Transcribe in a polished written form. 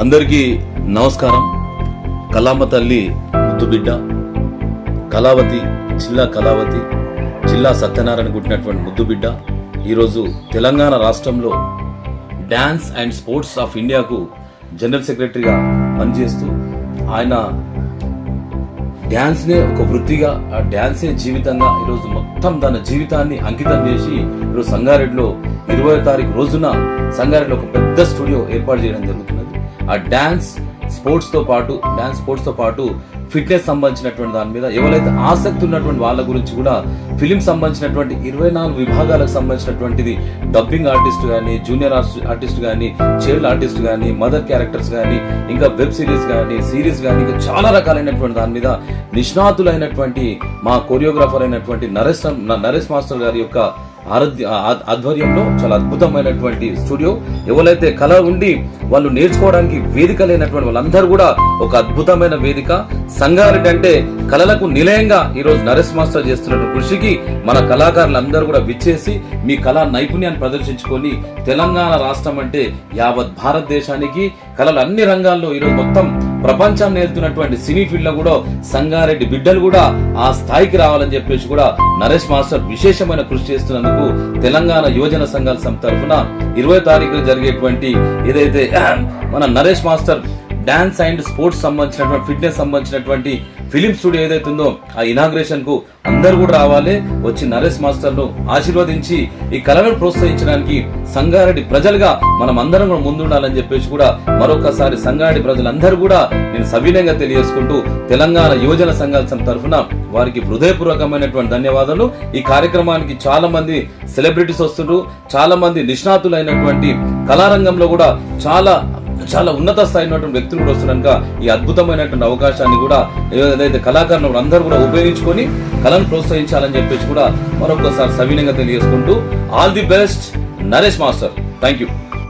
అందరికీ నమస్కారం. కళామ తల్లి ముద్దుబిడ్డ కళావతి, జిల్లా సత్యనారాయణ పుట్టినటువంటి ముద్దుబిడ్డ ఈరోజు తెలంగాణ రాష్ట్రంలో డ్యాన్స్ అండ్ స్పోర్ట్స్ ఆఫ్ ఇండియాకు జనరల్ సెక్రటరీగా పనిచేస్తూ ఆయన డ్యాన్స్నే ఒక వృత్తిగా, ఆ డ్యాన్సే జీవితంగా ఈరోజు మొత్తం తన జీవితాన్ని అంకితం చేసి ఈరోజు సంగారెడ్డిలో 20వ తారీఖు రోజున సంగారెడ్డిలో ఒక పెద్ద స్టూడియో ఏర్పాటు చేయడం జరుగుతున్నది. ఆ డ్యాన్స్ స్పోర్ట్స్ తో పాటు ఫిట్నెస్ సంబంధించినటువంటి దాని మీద ఎవరైతే ఆసక్తి ఉన్నటువంటి వాళ్ళ గురించి కూడా ఫిలిం సంబంధించినటువంటి 24 విభాగాలకు సంబంధించినటువంటిది డబ్బింగ్ ఆర్టిస్ట్ కానీ, జూనియర్ ఆర్టిస్ట్ కానీ, చైల్డ్ ఆర్టిస్ట్ కానీ, మదర్ క్యారెక్టర్స్ కానీ, ఇంకా వెబ్ సిరీస్ కానీ ఇంకా చాలా రకాలైనటువంటి దాని మీద నిష్ణాతులైనటువంటి మా కొరియోగ్రాఫర్ అయినటువంటి నరేష్ మాస్టర్ గారి యొక్క ఆధ్వర్యంలో చాలా అద్భుతమైనటువంటి స్టూడియో. ఎవరైతే కళ ఉండి వాళ్ళు నేర్చుకోవడానికి వేదిక లేనటువంటి వాళ్ళందరూ కూడా ఒక అద్భుతమైన వేదిక. సంగారెడ్డి అంటే కళలకు నిలయంగా ఈరోజు నరేష్ మాస్టర్ చేస్తున్నటువంటి కృషికి మన కళాకారులందరూ కూడా విచ్చేసి మీ కళా నైపుణ్యాన్ని ప్రదర్శించుకొని తెలంగాణ రాష్ట్రం అంటే యావత్ భారతదేశానికి కళలు అన్ని రంగాల్లో ఈరోజు మొత్తం ప్రపంచాన్ని వెళ్తున్నటువంటి సినీ ఫీల్డ్ లో కూడా సంగారెడ్డి బిడ్డలు కూడా ఆ స్థాయికి రావాలని చెప్పేసి కూడా నరేష్ మాస్టర్ విశేషమైన కృషి చేస్తున్నందుకు తెలంగాణ యువజన సంఘాల సమితి తరఫున 20వ తారీఖున జరిగేటువంటి ఏదైతే మన Naresh master dance and sports సంబంధించినటువంటి ఫిట్నెస్ సంబంధించినటువంటి ఫిలిం స్టూడియో ఏదైతే ఉందో ఆ ఇనాగ్రేషన్ కు అందరూ కూడా రావాలి, వచ్చి నరేష్ మాస్టర్ ను ఆశీర్వదించి ఈ కళలను ప్రోత్సహించడానికి సంగారెడ్డి ప్రజలుగా మనం అందరం కూడా ముందుండాలని చెప్పేసి కూడా మరొకసారి సంగారెడ్డి ప్రజలందరూ కూడా నేను సవినయంగా తెలియజేసుకుంటూ తెలంగాణ యువజన సంఘాల సమితి తరఫున వారికి హృదయపూర్వకమైనటువంటి ధన్యవాదాలు. ఈ కార్యక్రమానికి చాలా మంది సెలబ్రిటీస్ వస్తుండ్రు, చాలా మంది నిష్ణాతులైనటువంటి కళారంగంలో కూడా చాలా ఉన్నత స్థాయి ఉన్నటువంటి వ్యక్తులు కూడా వస్తున్నారు. ఈ అద్భుతమైనటువంటి అవకాశాన్ని కూడా ఏదైతే కళాకారులు అందరూ కూడా ఉపయోగించుకొని కళను ప్రోత్సహించాలని చెప్పేసి కూడా మరొకసారి సవినయంగా తెలియజేసుకుంటూ all the best Naresh master. Thank you.